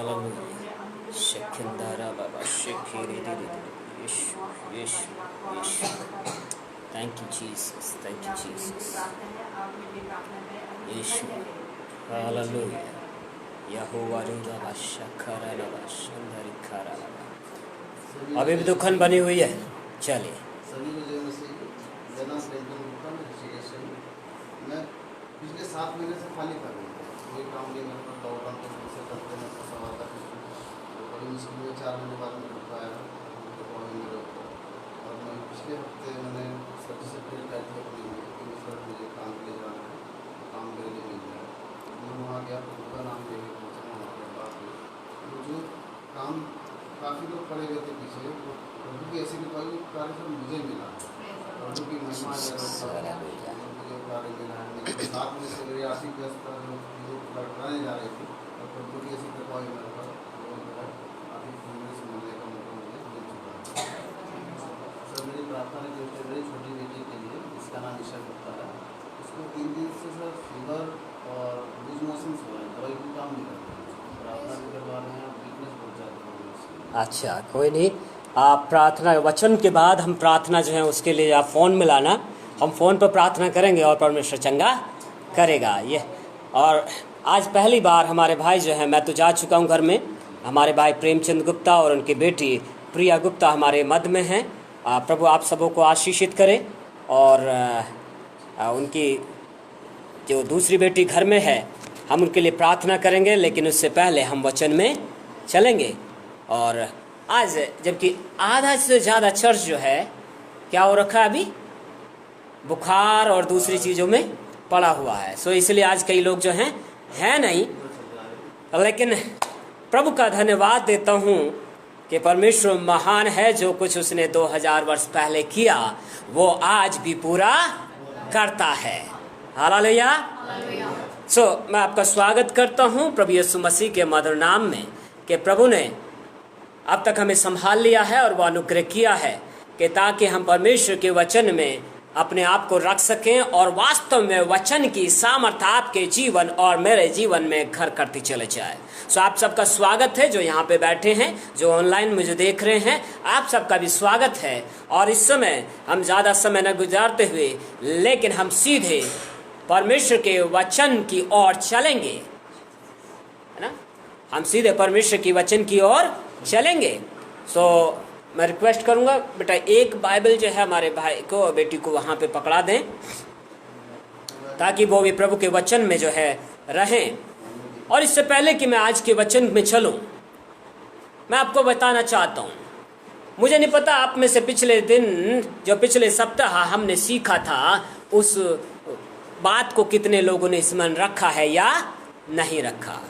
Hallelujah. Shekindara Baba Shekiri. Yes. Thank you, Jesus. Thank you, Jesus. Yeshua. Hallelujah. Yahuwah Rudaba Shakara Lava Shandari Karalava. अभी भी दुखन बनी हुई है. चलिए. मैं पिछले 7 महीने से खाली कर रहा हूँ. कोई काम नहीं करता, लॉकडाउन के वजह से करते हैं तो सवाल था. तो बड़ी मुश्किल में 4 महीने बाद मैं कर पाया. तो मेरे ऊपर और मैं पिछले हफ्ते मैंने सर्टिफिकेट कर दिया अपनी कि सर मुझे काम के लिए जाना है, काम मेरे लिए मिल गया. मैं वहाँ गया, उनका नाम लेके पहुँचा. वहाँ पर बात हुई तो जो काम काफ़ी लोग पड़े हुए थे पीछे, प्रभु की ऐसी कृपा की कार्य सब मुझे मिला. प्रभु की महिमा मुझे कार्य मिला है. मेरे साथ में से मेरी आर्थिक व्यवस्था जो लड़ाने जा रही थी और प्रभु की ऐसी कृपा हुई मेरे पर आर्थिक फैमिली से मिलने का मौका मुझे मिल चुका है. सर मेरी प्रार्थना है कि मेरी छोटी बेटी के लिए, जिसका नाम ईशा गुप्ता है, उसको 3 दिन से सर फीवर और लूज मोशंस हो रहे हैं. दवाई को काम नहीं करते, प्रार्थना भी करवा रहे हैं, वीकनेस बढ़ जाती है. अच्छा, कोई नहीं. आप प्रार्थना वचन के बाद हम प्रार्थना जो है उसके लिए आप फ़ोन मिलाना, हम फ़ोन पर प्रार्थना करेंगे और परमेश्वर चंगा करेगा. ये और आज पहली बार हमारे भाई जो हैं, मैं तो जा चुका हूं घर में, हमारे भाई प्रेमचंद गुप्ता और उनकी बेटी प्रिया गुप्ता हमारे मध्य में हैं. प्रभु आप सबों को आशीषित करे. और उनकी जो दूसरी बेटी घर में है, हम उनके लिए प्रार्थना करेंगे, लेकिन उससे पहले हम वचन में चलेंगे. और आज जबकि आधा से ज़्यादा चर्च जो है क्या हो रखा है, अभी बुखार और दूसरी चीज़ों में पड़ा हुआ है. सो इसलिए आज कई लोग जो हैं नहीं. लेकिन प्रभु का धन्यवाद देता हूँ कि परमेश्वर महान है. जो कुछ उसने 2000 वर्ष पहले किया वो आज भी पूरा करता है. हालेलुया. सो मैं आपका स्वागत करता हूँ प्रभु यीशु मसीह के मधुर नाम में कि प्रभु ने अब तक हमें संभाल लिया है और वह अनुग्रह किया है कि ताकि हम परमेश्वर के वचन में अपने आप को रख सकें और वास्तव में वचन की सामर्थ्य आपके जीवन और मेरे जीवन में घर करती चले जाए. सो आप सबका स्वागत है जो यहाँ पे बैठे हैं, जो ऑनलाइन मुझे देख रहे हैं, आप सबका भी स्वागत है. और इस समय हम ज़्यादा समय न गुजारते हुए लेकिन हम सीधे परमेश्वर के वचन की ओर चलेंगे, है ना. हम सीधे परमेश्वर की वचन की ओर चलेंगे. सो मैं रिक्वेस्ट करूंगा बेटा एक बाइबल जो है हमारे भाई को और बेटी को वहाँ पे पकड़ा दें ताकि वो भी प्रभु के वचन में जो है रहें. और इससे पहले कि मैं आज के वचन में चलूं, मैं आपको बताना चाहता हूँ, मुझे नहीं पता आप में से पिछले दिन जो पिछले सप्ताह हमने सीखा था उस बात को कितने लोगों ने स्मरण रखा है या नहीं रखा.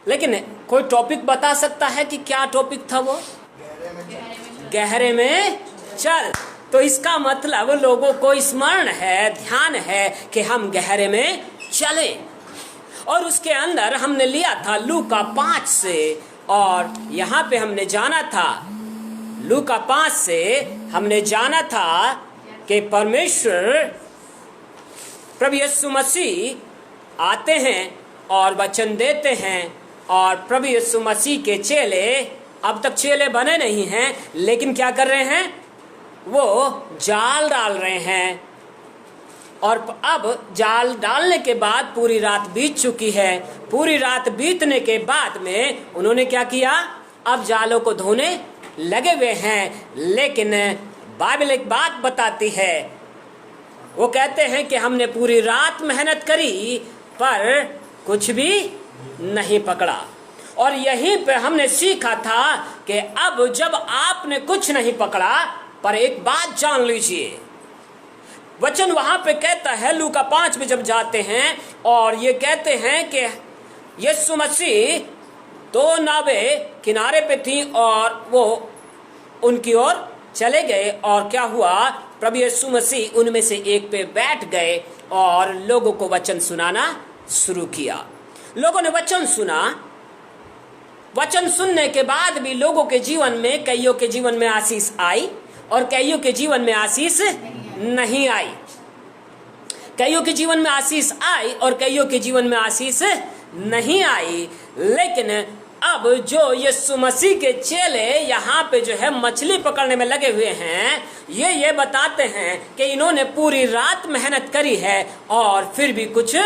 लेकिन कोई टॉपिक बता सकता है कि क्या टॉपिक था वो? गहरे में चल. तो इसका मतलब लोगों को स्मरण है, ध्यान है कि हम गहरे में चलें. और उसके अंदर हमने लिया था लूका 5 से, और यहाँ पे हमने जाना था लूका 5 से हमने जाना था कि परमेश्वर प्रभु यीशु मसीह आते हैं और वचन देते हैं. और प्रभु यीशु मसीह के चेले अब तक चेले बने नहीं हैं, लेकिन क्या कर रहे हैं, वो जाल डाल रहे हैं. और अब जाल डालने के बाद पूरी रात बीत चुकी है. पूरी रात बीतने के बाद में उन्होंने क्या किया, अब जालों को धोने लगे हुए हैं. लेकिन बाइबल एक बात बताती है, वो कहते हैं कि हमने पूरी रात मेहनत करी पर कुछ भी नहीं पकड़ा. और यहीं पे हमने सीखा था कि अब जब आपने कुछ नहीं पकड़ा, पर एक बात जान लीजिए, वचन वहां पे कहता है लूका 5 में जब जाते हैं और ये कहते हैं कि यीशु मसीह 2 नावें किनारे पे थी और वो उनकी ओर चले गए. और क्या हुआ, प्रभु यीशु मसीह उनमें से एक पे बैठ गए और लोगों को वचन सुनाना शुरू किया. लोगों ने वचन सुना. वचन सुनने के बाद भी लोगों के जीवन में, कईयों के जीवन में आशीष आई और कईयों के जीवन में आशीष नहीं आई. कईयों के जीवन में आशीष आई और कईयों के जीवन में आशीष नहीं आई. लेकिन अब जो यीशु मसीह के चेले यहाँ पे जो है मछली पकड़ने में लगे हुए हैं, ये बताते हैं कि इन्होंने पूरी रात मेहनत करी है और फिर भी कुछ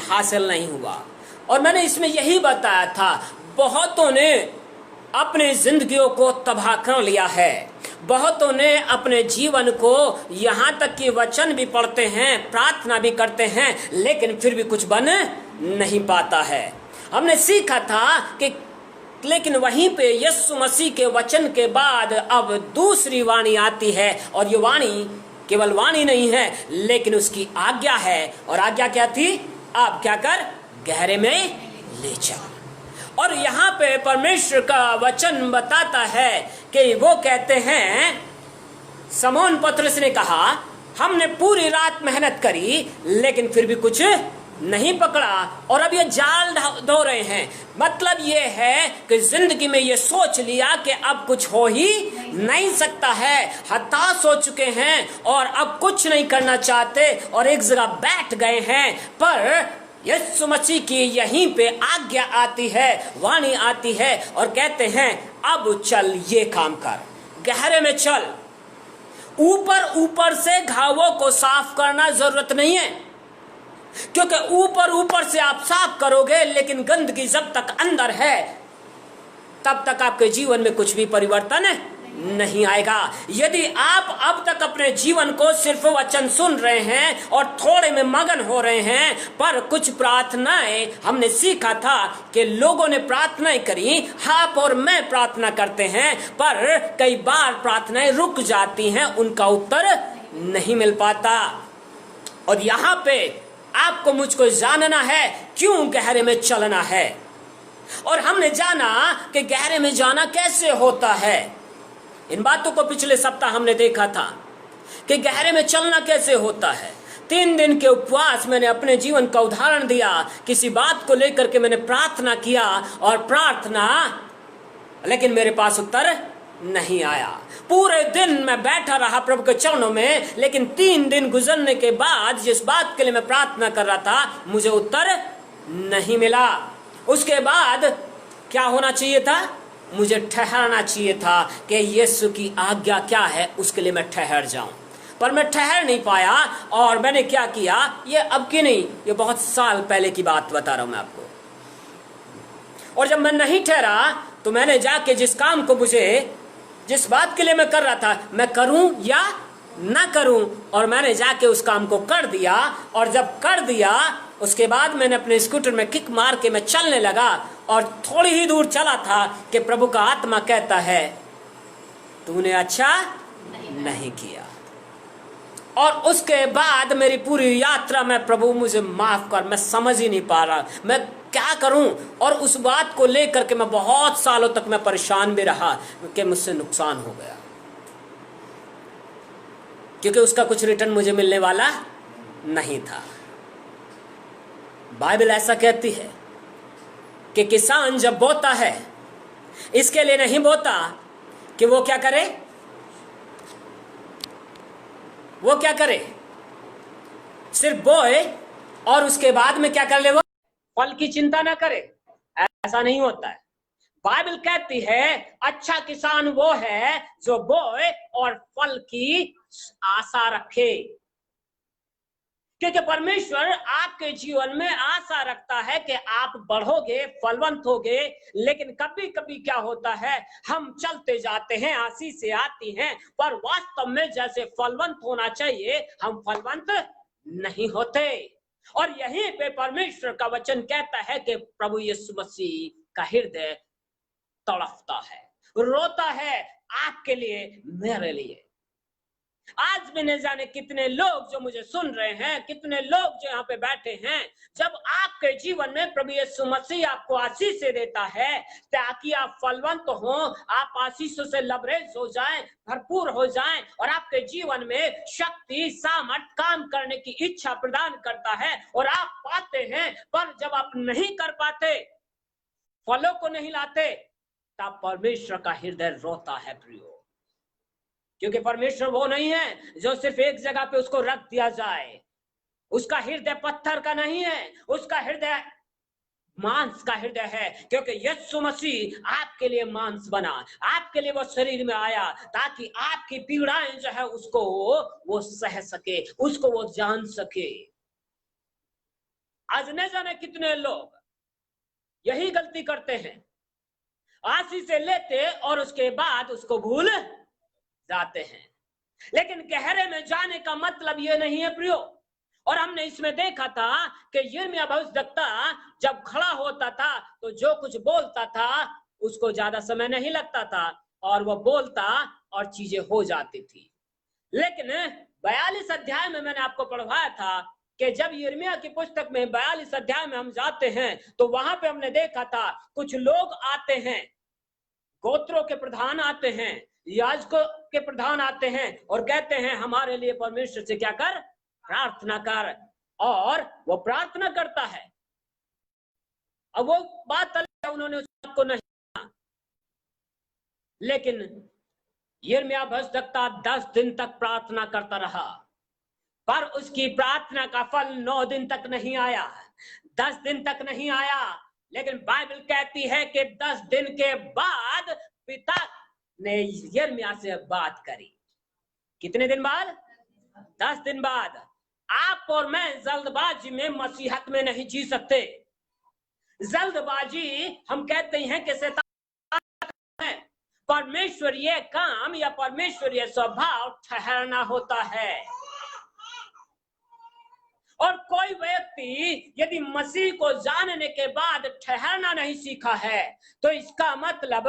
हासिल नहीं हुआ। और मैंने इसमें यही बताया था, बहुतों ने अपनी जिंदगियों को तबाह कर लिया है, बहुतों ने अपने जीवन को, यहाँ तक कि वचन भी पढ़ते हैं, प्रार्थना भी करते हैं, लेकिन फिर भी कुछ बन नहीं पाता है। हमने सीखा था कि लेकिन वहीं पे यीशु मसीह के वचन के बाद अब दूसरी वाणी आती है, और ये वाणी केवल वाणी नहीं है लेकिन उसकी आज्ञा है। और आज्ञा क्या थी? अब क्या कर, गहरे में ले जा। और यहाँ पे परमेश्वर का वचन बताता है कि वो कहते हैं, समौन पतरस ने कहा हमने पूरी रात मेहनत करी लेकिन फिर भी कुछ नहीं पकड़ा, और अब ये जाल धो रहे हैं। मतलब ये है कि जिंदगी में ये सोच लिया कि अब कुछ हो ही नहीं सकता है, हताश हो चुके हैं और अब कुछ नहीं करना चाहते और एक जगह बैठ गए हैं। पर यीशु मसीह की यहीं पे आज्ञा आती है, वाणी आती है और कहते हैं अब चल, ये काम कर, गहरे में चल। ऊपर से घावों को साफ करना जरूरत नहीं है, क्योंकि ऊपर से आप साफ करोगे लेकिन गंदगी जब तक अंदर है तब तक आपके जीवन में कुछ भी परिवर्तन नहीं आएगा। यदि आप अब तक अपने जीवन को सिर्फ वचन सुन रहे हैं और थोड़े में मगन हो रहे हैं, पर कुछ प्रार्थनाएं हमने सीखा था कि लोगों ने प्रार्थनाएं करी, आप और मैं प्रार्थना करते हैं, पर कई बार प्रार्थनाएं रुक जाती हैं, उनका उत्तर नहीं मिल पाता। और यहाँ पे आपको मुझको जानना है क्यों गहरे में चलना है। और हमने जाना कि गहरे में जाना कैसे होता है। इन बातों को पिछले सप्ताह हमने देखा था कि गहरे में चलना कैसे होता है। 3 दिन के उपवास मैंने अपने जीवन का उदाहरण दिया, किसी बात को लेकर के मैंने प्रार्थना किया और प्रार्थना, लेकिन मेरे पास उत्तर नहीं आया। पूरे दिन मैं बैठा रहा प्रभु के चरणों में, लेकिन 3 दिन गुजरने के बाद जिस बात के लिए मैं प्रार्थना कर रहा था मुझे उत्तर नहीं मिला। उसके बाद क्या होना चाहिए था? मुझे ठहरना चाहिए था कि यीशु की आज्ञा क्या है, उसके लिए मैं ठहर जाऊं, पर मैं ठहर नहीं पाया। और मैंने क्या किया, ये अब की नहीं, ये बहुत साल पहले की बात बता रहा हूं मैं आपको। और जब मैं नहीं ठहरा तो मैंने जाके जिस काम को मुझे, जिस बात के लिए मैं कर रहा था, मैं करूं या ना करूं, और मैंने जाके उस काम को कर दिया। और जब कर दिया उसके बाद मैंने अपने स्कूटर में किक मार के मैं चलने लगा, और थोड़ी ही दूर चला था कि प्रभु का आत्मा कहता है तूने अच्छा नहीं किया। और उसके बाद मेरी पूरी यात्रा में, प्रभु मुझे माफ कर, मैं समझ ही नहीं पा रहा मैं क्या करूं। और उस बात को लेकर के मैं बहुत सालों तक मैं परेशान भी रहा कि मुझसे नुकसान हो गया, क्योंकि उसका कुछ रिटर्न मुझे मिलने वाला नहीं था। बाइबल ऐसा कहती है कि किसान जब बोता है इसके लिए नहीं बोता कि वो क्या करे, वो क्या करे, सिर्फ बोए और उसके बाद में क्या कर ले, वो फल की चिंता ना करे। ऐसा नहीं होता है। बाइबल कहती है अच्छा किसान वो है जो बोए और फल की आशा रखे, क्योंकि परमेश्वर आपके जीवन में आशा रखता है कि आप बढ़ोगे, फलवंत होगे। लेकिन कभी कभी क्या होता है, हम चलते जाते हैं, आशीष आती हैं, पर वास्तव में जैसे फलवंत होना चाहिए हम फलवंत नहीं होते। और यहीं पे परमेश्वर का वचन कहता है कि प्रभु यीशु मसीह का हृदय तड़पता है, रोता है आपके लिए, मेरे लिए। आज भी न जाने कितने लोग जो मुझे सुन रहे हैं, कितने लोग जो यहाँ पे बैठे हैं, जब आपके जीवन में प्रभु यीशु मसीह आपको आशीष देता है ताकि आप फलवंत हो, आप आशीषों से लबरेज हो जाएं, भरपूर हो जाएं, और आपके जीवन में शक्ति, सामर्थ, काम करने की इच्छा प्रदान करता है और आप पाते हैं। पर जब आप नहीं कर पाते, फलों को नहीं लाते, तब परमेश्वर का हृदय रोता है प्रियो, क्योंकि परमेश्वर वो नहीं है जो सिर्फ एक जगह पे उसको रख दिया जाए। उसका हृदय पत्थर का नहीं है, उसका हृदय मांस का हृदय है, क्योंकि यीशु मसीह आपके लिए मांस बना, आपके लिए वो शरीर में आया ताकि आपकी पीड़ाएं जो है उसको वो सह सके, उसको वो जान सके। आज न जाने कितने लोग यही गलती करते हैं, आशीष से लेते और उसके बाद उसको भूल जाते हैं। लेकिन गहरे में जाने का मतलब ये नहीं है प्रियो। और हमने इसमें देखा था कि यिर्मयाह भविष्यद्वक्ता जब खड़ा होता था तो जो कुछ बोलता था उसको ज्यादा समय नहीं लगता था और वो बोलता और चीजें हो जाती थी। लेकिन 42 अध्याय में मैंने आपको पढ़वाया था कि जब यिर्मयाह की पुस्तक में 42 अध्याय में हम जाते हैं तो वहां पे हमने देखा था कुछ लोग आते हैं, गोत्रों के प्रधान आते हैं, याजकों के प्रधान आते हैं और कहते हैं हमारे लिए परमेश्वर से क्या कर, प्रार्थना कर। और वो प्रार्थना करता है। अब वो बात अलग है, उन्होंने उस बात को नहीं सुना। लेकिन यिर्मयाह भविष्यद्वक्ता 10 दिन तक प्रार्थना करता रहा, पर उसकी प्रार्थना का फल 9 दिन तक नहीं आया, 10 दिन तक नहीं आया। लेकिन बाइबल कहती है कि 10 दिन के बाद पिता ने यिर्मयाह से बात करी। कितने दिन बाद? 10 दिन बाद। आप और मैं जल्दबाजी में मसीहत में नहीं जी सकते। जल्दबाजी हम कहते हैं कि शैतान है। परमेश्वरीय काम या परमेश्वरीय स्वभाव ठहरना होता है। और कोई व्यक्ति यदि मसीह को जानने के बाद ठहरना नहीं सीखा है तो इसका मतलब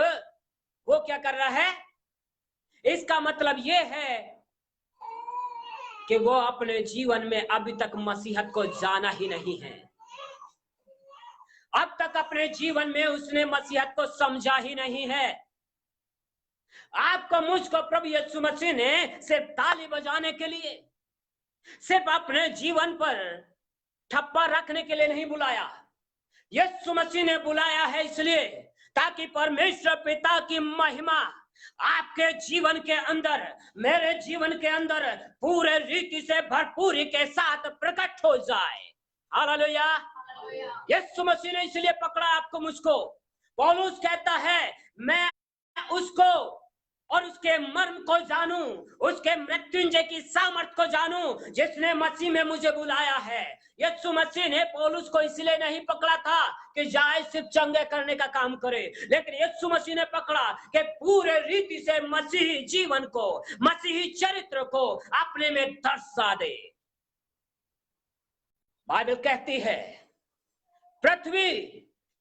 वो क्या कर रहा है? इसका मतलब ये है कि वो अपने जीवन में अभी तक मसीहत को जाना ही नहीं है। अब तक अपने जीवन में उसने मसीहत को समझा ही नहीं है। आपको मुझको प्रभु यीशु मसीह ने सिर्फ ताली बजाने के लिए, सिर्फ अपने जीवन पर ठप्पा रखने के लिए नहीं बुलाया। यीशु मसीह ने बुलाया है इसलिए ताकि परमेश्वर पिता की महिमा आपके जीवन के अंदर, मेरे जीवन के अंदर पूरे रीति से भरपूरी के साथ प्रकट हो जाए। हालेलुया। यीशु मसीह ने इसलिए पकड़ा आपको मुझको। पौलुस कहता है मैं उसको और उसके मर्म को जानूं, उसके मृत्युंजय की सामर्थ को जानूं जिसने मसीह में मुझे बुलाया है। यीशु मसीह ने पौलुस को इसलिए नहीं पकड़ा था कि जाए सिर्फ चंगे करने का काम करे, लेकिन यीशु मसीह ने पकड़ा कि पूरे रीति से मसीही जीवन को, मसीही चरित्र को अपने में दर्शा दे। बाइबल कहती है पृथ्वी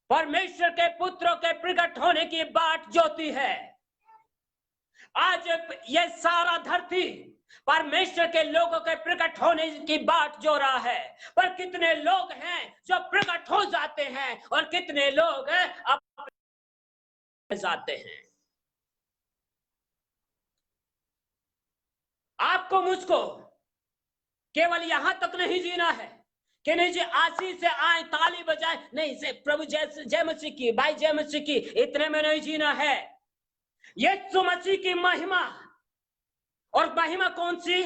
परमेश्वर के पुत्रों के प्रकट होने की बाट जोती है। आज ये सारा धरती परमेश्वर के लोगों के प्रकट होने की बाट जो रहा है, पर कितने लोग हैं जो प्रकट हो जाते हैं और कितने लोग जाते हैं। आपको मुझको केवल यहां तक नहीं जीना है कि नहीं जी आशीष से आए ताली बजाए, नहीं से प्रभु जय मसीह की, भाई जय मसीह की, इतने में नहीं जीना है। यीशु मसीह की महिमा, और महिमा कौन सी?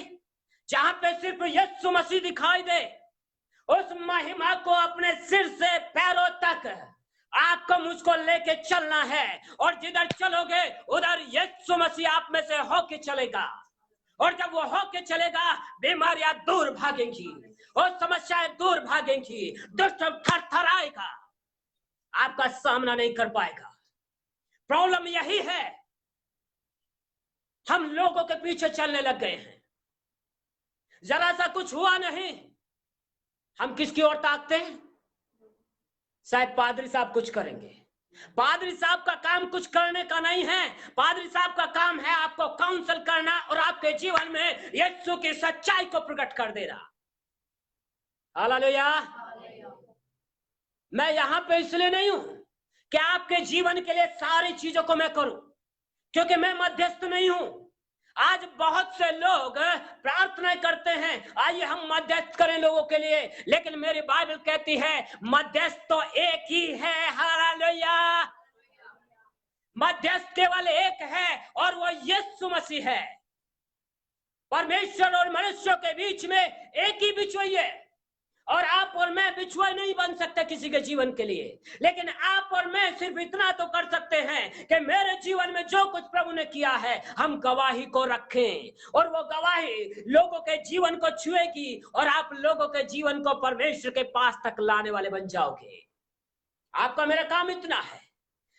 जहां पे सिर्फ यीशु मसीह दिखाई दे, उस महिमा को अपने सिर से पैरों तक आपको मुझको लेके चलना है। और जिधर चलोगे उधर यीशु मसीह आप में से होके चलेगा। और जब वो होके चलेगा बीमारियां दूर भागेंगी और समस्याएं दूर भागेंगी, दुष्ट थरथराएगा, आपका सामना नहीं कर पाएगा। प्रॉब्लम यही है, हम लोगों के पीछे चलने लग गए हैं। जरा सा कुछ हुआ नहीं, हम किसकी ओर ताकते हैं? शायद पादरी साहब कुछ करेंगे। पादरी साहब का काम कुछ करने का नहीं है। पादरी साहब का काम है आपको काउंसल करना और आपके जीवन में यीशु की सच्चाई को प्रकट कर देना। हालेलुया। मैं यहां पे इसलिए नहीं हूं कि आपके जीवन के लिए सारी चीजों को मैं करूं, क्योंकि मैं मध्यस्थ नहीं हूं। आज बहुत से लोग प्रार्थना करते हैं आइए हम मध्यस्थ करें लोगों के लिए, लेकिन मेरी बाइबल कहती है मध्यस्थ तो एक ही है। हालेलुया। मध्यस्थ केवल एक है और वो यीशु मसीह है। परमेश्वर और मनुष्यों के बीच में एक ही बिचौलिया है। और आप और मैं बिछुआ नहीं बन सकते किसी के जीवन के लिए, लेकिन आप और मैं सिर्फ इतना तो कर सकते हैं कि मेरे जीवन में जो कुछ प्रभु ने किया है हम गवाही को रखें, और वो गवाही लोगों के जीवन को छुएगी और आप लोगों के जीवन को परमेश्वर के पास तक लाने वाले बन जाओगे। आपका मेरा काम इतना है,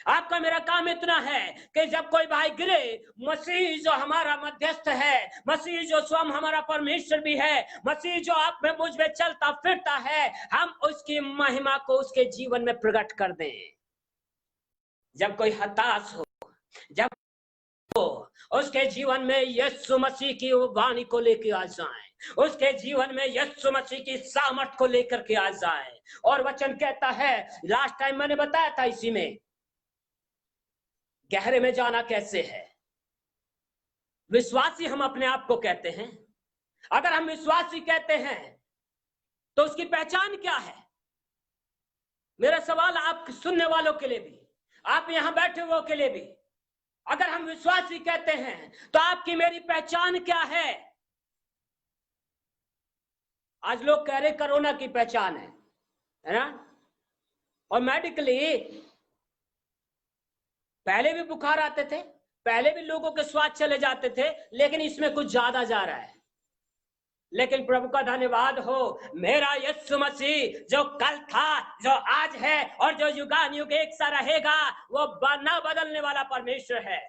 आपका मेरा काम इतना है कि जब कोई भाई गिरे, मसीह जो हमारा मध्यस्थ है, मसीह जो स्वयं हमारा परमेश्वर भी है, मसीह जो आप में मुझ में चलता फिरता है, हम उसकी महिमा को उसके जीवन में प्रकट कर दें। जब कोई हताश हो, जब उसके जीवन में यीशु मसीह की वाणी को लेकर आ जाए, उसके जीवन में यीशु मसीह की सामर्थ को लेकर के आ जाए। और वचन कहता है, लास्ट टाइम मैंने बताया था इसी में, गहरे में जाना कैसे है। विश्वासी हम अपने आप को कहते हैं। अगर हम विश्वासी कहते हैं तो उसकी पहचान क्या है? मेरा सवाल आप सुनने वालों के लिए भी, आप यहां बैठे हुए के लिए भी, अगर हम विश्वासी कहते हैं तो आपकी मेरी पहचान क्या है? आज लोग कह रहे कोरोना की पहचान है ना, और मेडिकली पहले भी बुखार आते थे, पहले भी लोगों के स्वाद चले जाते थे, लेकिन इसमें कुछ ज्यादा जा रहा है। लेकिन प्रभु का धन्यवाद हो, मेरा यीशु मसीह जो कल था, जो आज है और जो युगानुयुग एक सा रहेगा, वो ना बदलने वाला परमेश्वर है।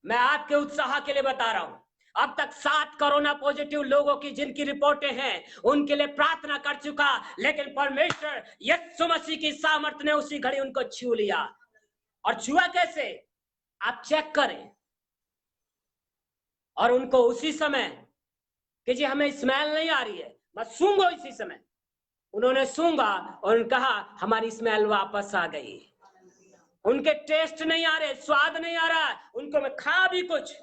मैं आपके उत्साह के लिए बता रहा हूं, अब तक 7 कोरोना पॉजिटिव लोगों की जिनकी रिपोर्टें हैं उनके लिए प्रार्थना कर चुका, लेकिन परमेश्वर यीशु मसीह की सामर्थ ने उसी घड़ी उनको छू लिया। और छुआ कैसे? आप चेक करें। और उनको उसी समय कि जी हमें स्मेल नहीं आ रही है, बस सूंघो, इसी समय उन्होंने सूंघा और कहा हमारी स्मेल वापस आ गई। उनके टेस्ट नहीं आ रहे, स्वाद नहीं आ रहा, उनको मैं खा भी कुछ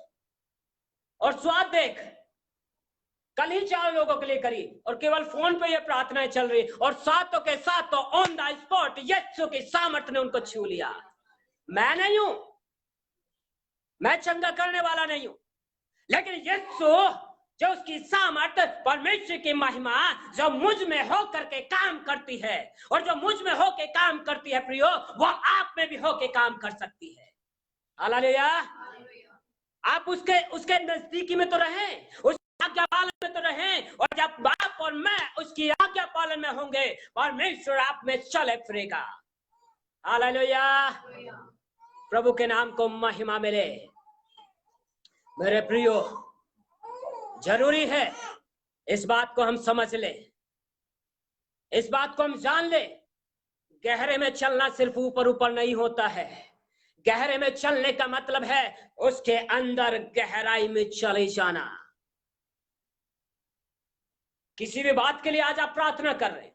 और स्वाद देख। कल ही 4 लोगों के लिए करी और केवल फोन पे ये प्रार्थनाएं चल रही, और सातों के सातों ऑन द स्पॉट यीशु की सामर्थ ने उनको छू लिया। मैं नहीं हूं, मैं चंगा करने वाला नहीं हूं, लेकिन यीशु जो उसकी सामर्थ, परमेश्वर की महिमा जो मुझ में होकर के काम करती है, और जो मुझ में होके काम करती है प्रियो, वो आप में भी होके काम कर सकती है। हालेलुया। आप उसके नजदीकी में तो रहें, उस आज्ञा पालन में तो रहें, और जब आप और मैं उसकी आज्ञा पालन में होंगे, परमेश्वर आप में चले फिरेगा। हालेलुया। प्रभु के नाम को महिमा मिले। मेरे प्रियो, जरूरी है इस बात को हम समझ ले, इस बात को हम जान ले। गहरे में चलना सिर्फ ऊपर ऊपर नहीं होता है। गहरे में चलने का मतलब है उसके अंदर गहराई में चले जाना। किसी भी बात के लिए आज आप प्रार्थना कर रहे,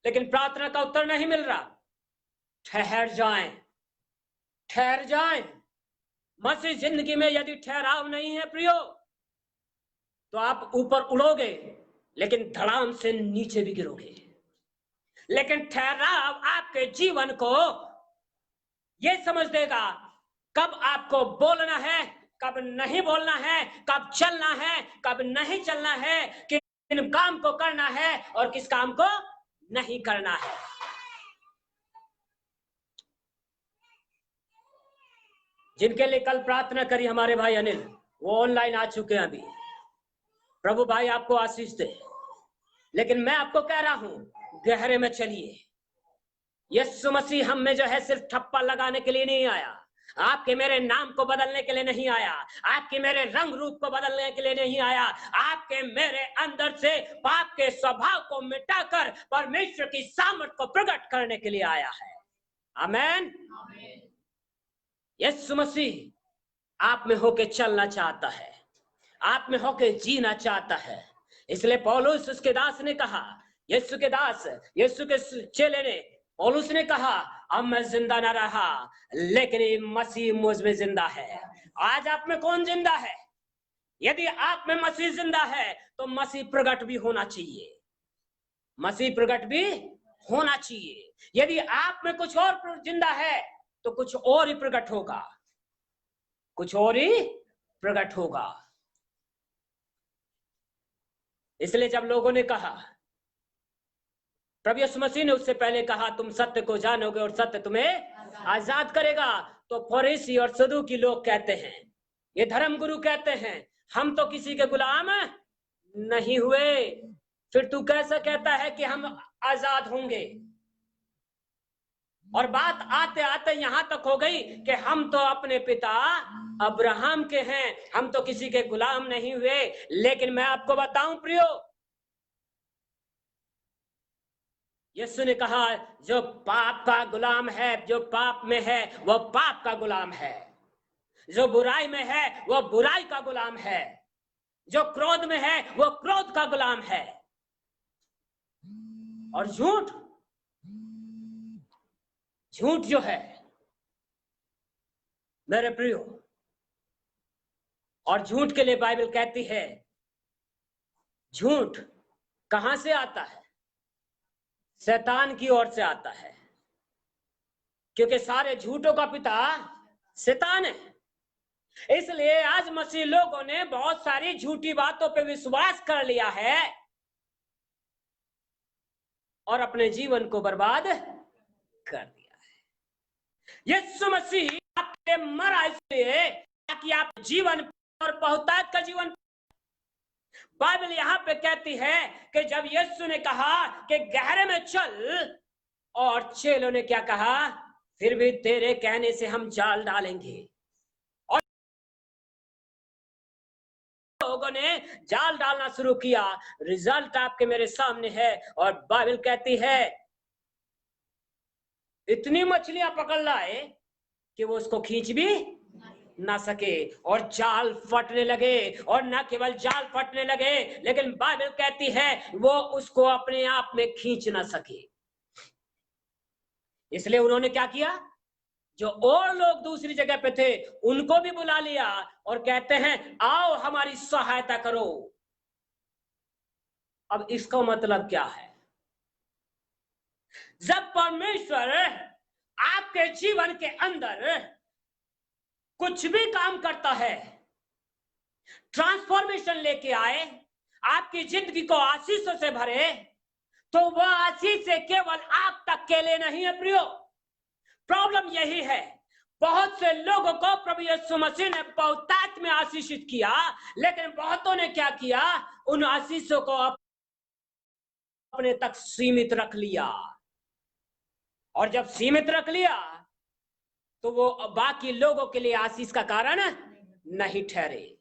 लेकिन प्रार्थना का उत्तर नहीं मिल रहा, ठहर जाएं, ठहर जाएं। मसीह जिंदगी में यदि ठहराव नहीं है प्रियो, तो आप ऊपर उड़ोगे लेकिन धड़ाम से नीचे भी गिरोगे। लेकिन ठहराव आपके जीवन को यह समझ देगा कब आपको बोलना है, कब नहीं बोलना है, कब चलना है, कब नहीं चलना है, किन काम को करना है और किस काम को नहीं करना है। जिनके लिए कल प्रार्थना करी हमारे भाई अनिल, वो ऑनलाइन आ चुके हैं अभी। प्रभु भाई आपको आशीष दे। लेकिन मैं आपको कह रहा हूं, गहरे में चलिए। यीशु मसीह हम में जो है सिर्फ ठप्पा लगाने के लिए नहीं आया, आपके मेरे नाम को बदलने के लिए नहीं आया, आपके मेरे रंग रूप को बदलने के लिए नहीं आया, आपके मेरे अंदर से पाप के स्वभाव को मिटाकर परमेश्वर की सामर्थ को प्रकट करने के लिए आया है। आमीन। यीशु मसीह आप में होके चलना चाहता है, आप में होके जीना चाहता है। इसलिए पौलुस उसके दास ने कहा, यीशु के दास, यीशु के चेले ने, पौलुस ने कहा, अब मैं जिंदा ना रहा लेकिन मसीह मुझ में जिंदा है। आज आप में कौन जिंदा है? यदि आप में मसीह जिंदा है तो मसीह प्रकट भी होना चाहिए, मसीह प्रकट भी होना चाहिए। यदि आप में कुछ और जिंदा है तो कुछ और ही प्रकट होगा, कुछ और ही प्रकट होगा। इसलिए जब लोगों ने कहा, प्रभु यीशु मसीह ने उससे पहले कहा, तुम सत्य को जानोगे और सत्य तुम्हें आजाद करेगा। तो फरीसी और सदूकी लोग कहते हैं, ये धर्म गुरु कहते हैं, हम तो किसी के गुलाम नहीं हुए, फिर तू कैसा कहता है कि हम आजाद होंगे? और बात आते आते यहां तक हो गई कि हम तो अपने पिता अब्राहम के हैं, हम तो किसी के गुलाम नहीं हुए। लेकिन मैं आपको बताऊं प्रियो, यीशु ने कहा, जो पाप का गुलाम है, जो पाप में है वो पाप का गुलाम है, जो बुराई में है वो बुराई का गुलाम है, जो क्रोध में है वो क्रोध का गुलाम है। और झूठ, झूठ जो है मेरे प्रियो, और झूठ के लिए बाइबल कहती है, झूठ कहां से आता है? शैतान की ओर से आता है, क्योंकि सारे झूठों का पिता शैतान है। इसलिए आज मसीह लोगों ने बहुत सारी झूठी बातों पे विश्वास कर लिया है और अपने जीवन को बर्बाद कर दिया है। यीशु मसीह आपके मरा इसलिए ताकि आप जीवन और बहुतायत का जीवन। बाइबल यहां पे कहती है कि जब यीशु ने कहा कि गहरे में चल, और चेलों ने क्या कहा, फिर भी तेरे कहने से हम जाल डालेंगे। और लोगों ने जाल डालना शुरू किया। रिजल्ट आपके मेरे सामने है। और बाइबल कहती है इतनी मछलियां पकड़ लाए कि वो उसको खींच भी ना सके, और जाल फटने लगे। और ना केवल जाल फटने लगे, लेकिन बाइबल कहती है वो उसको अपने आप में खींच ना सके। इसलिए उन्होंने क्या किया, जो और लोग दूसरी जगह पे थे उनको भी बुला लिया और कहते हैं आओ हमारी सहायता करो। अब इसका मतलब क्या है? जब परमेश्वर आपके जीवन के अंदर कुछ भी काम करता है, ट्रांसफॉर्मेशन लेके आए, आपकी जिंदगी को आशीषों से भरे, तो वह आशीष से केवल आप तक के लिए नहीं है प्रियो। प्रॉब्लम यही है, बहुत से लोगों को प्रभु यीशु मसीह ने बहुतायत में आशीषित किया, लेकिन बहुतों ने क्या किया, उन आशीषों को अपने तक सीमित रख लिया। और जब सीमित रख लिया तो वो बाकी लोगों के लिए आशीष का कारण नहीं ठहरे।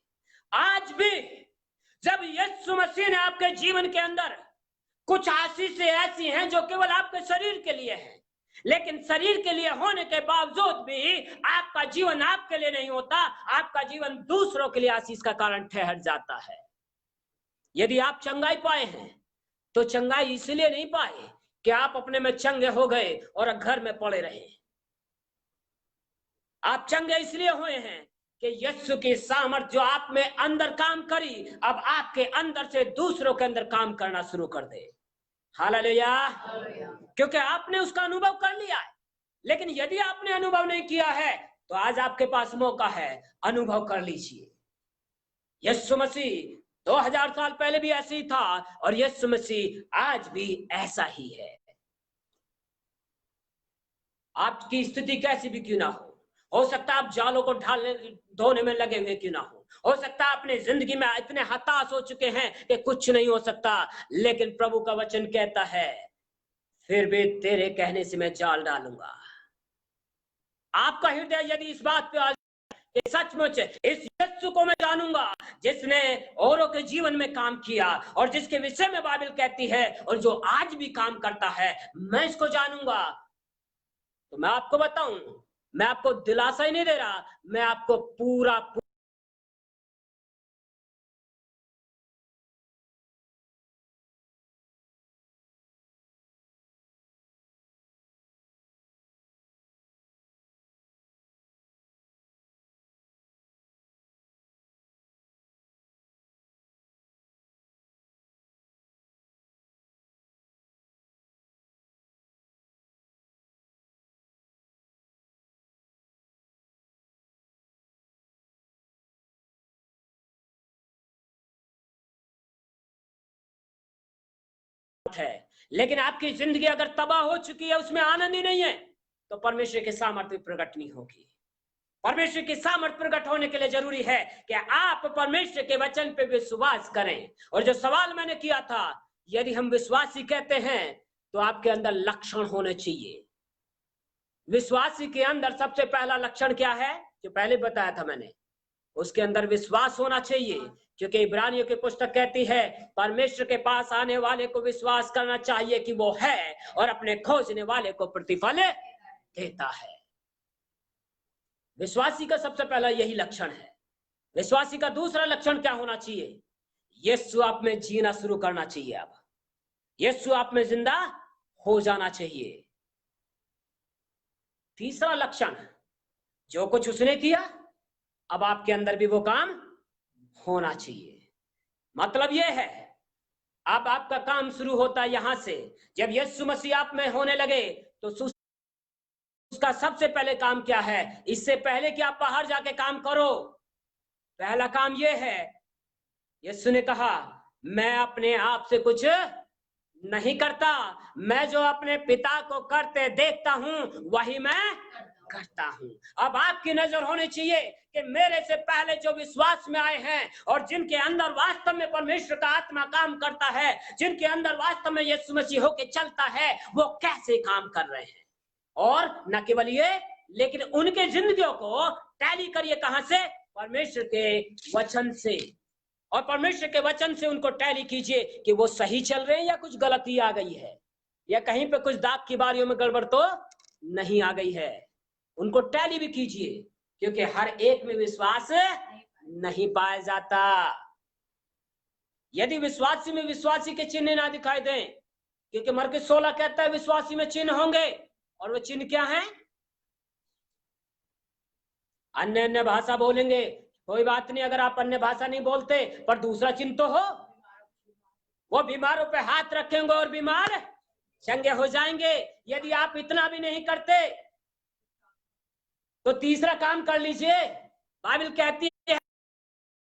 आज भी जब यीशु मसीह ने आपके जीवन के अंदर कुछ आशीषें ऐसी हैं जो केवल आपके शरीर के लिए हैं, लेकिन शरीर के लिए होने के बावजूद भी आपका जीवन आपके लिए नहीं होता, आपका जीवन दूसरों के लिए आशीष का कारण ठहर जाता है। यदि आप चंगाई पाए हैं तो चंगाई इसलिए नहीं पाए कि आप अपने में चंगे हो गए और घर में पड़े रहे। आप चंगे इसलिए हुए हैं कि यीशु की सामर्थ जो आप में अंदर काम करी, अब आपके अंदर से दूसरों के अंदर काम करना शुरू कर दे। हालेलुया। क्योंकि आपने उसका अनुभव कर लिया है। लेकिन यदि आपने अनुभव नहीं किया है तो आज आपके पास मौका है, अनुभव कर लीजिए। यीशु मसीह 2000 साल पहले भी ऐसे ही था और यीशु मसीह आज भी ऐसा ही है। आपकी स्थिति कैसी भी क्यों ना हो सकता है आप जालों को धोने में लगे हुए क्यों ना हो सकता है अपने जिंदगी में इतने हताश हो चुके हैं कि कुछ नहीं हो सकता, लेकिन प्रभु का वचन कहता है फिर भी तेरे कहने से मैं जाल डालूंगा। आपका हृदय यदि इस बात पे कि सचमुच इस यीशु को मैं जानूंगा जिसने औरों के जीवन में काम किया और जिसके विषय में बाइबल कहती है और जो आज भी काम करता है, मैं इसको जानूंगा, तो मैं आपको बताऊं, मैं आपको दिलासा ही नहीं दे रहा, मैं आपको पूरा बात है। लेकिन आपकी जिंदगी अगर तबाह हो चुकी है, उसमें आनंद ही नहीं है, तो परमेश्वर की सामर्थ्य प्रकट नहीं होगी। परमेश्वर की सामर्थ प्रकट होने के लिए जरूरी है कि आप परमेश्वर के वचन पे विश्वास करें। और जो सवाल मैंने किया था, यदि हम विश्वासी कहते हैं तो आपके अंदर लक्षण होने चाहिए। विश्वासी के अंदर सबसे पहला लक्षण क्या है, जो पहले बताया था मैंने, उसके अंदर विश्वास होना चाहिए। क्योंकि इब्रानियों की पुस्तक कहती है परमेश्वर के पास आने वाले को विश्वास करना चाहिए कि वो है और अपने खोजने वाले को प्रतिफल देता है। विश्वासी का सबसे पहला यही लक्षण है। विश्वासी का दूसरा लक्षण क्या होना चाहिए, यीशु आप में जीना शुरू करना चाहिए। अब यीशु आप में जिंदा हो जाना चाहिए। तीसरा लक्षण, जो कुछ उसने किया अब आपके अंदर भी वो काम होना चाहिए। मतलब यह है अब आपका काम शुरू होता है यहां से। जब यीशु मसीह आप में होने लगे तो उसका सबसे पहले काम क्या है, इससे पहले कि आप बाहर जाके काम करो, पहला काम यह है, यीशु ने कहा मैं अपने आप से कुछ नहीं करता, मैं जो अपने पिता को करते देखता हूं वही मैं करता हूं। अब आपकी नजर होनी चाहिए कि मेरे से पहले जो विश्वास में आए हैं और जिनके अंदर वास्तव में परमेश्वर का आत्मा काम करता है, जिनके अंदर वास्तव में यीशु मसीह होके चलता है, वो कैसे काम कर रहे हैं। और न केवल ये, लेकिन उनके जिंदगियों को टैली करिए कहां से, परमेश्वर के वचन से। और परमेश्वर के वचन से उनको टैली कीजिए कि वो सही चल रहे हैं या कुछ गलती आ गई है, या कहीं पे कुछ दाग की बारियों में गड़बड़ तो नहीं आ गई है। उनको टैली भी कीजिए, क्योंकि हर एक में विश्वास नहीं पाया जाता। यदि विश्वासी में विश्वासी के चिन्ह ना दिखाई दें, क्योंकि मरकुस 16 कहता है विश्वासी में चिन्ह होंगे, और वो चिन्ह क्या है, अन्य अन्य भाषा बोलेंगे, कोई बात नहीं अगर आप अन्य भाषा नहीं बोलते, पर दूसरा चिन्ह तो हो। वो बीमारों पे हाथ रखेंगे और बीमार चंगे हो जाएंगे। यदि आप इतना भी नहीं करते तो तीसरा काम कर लीजिए। बाइबल कहती है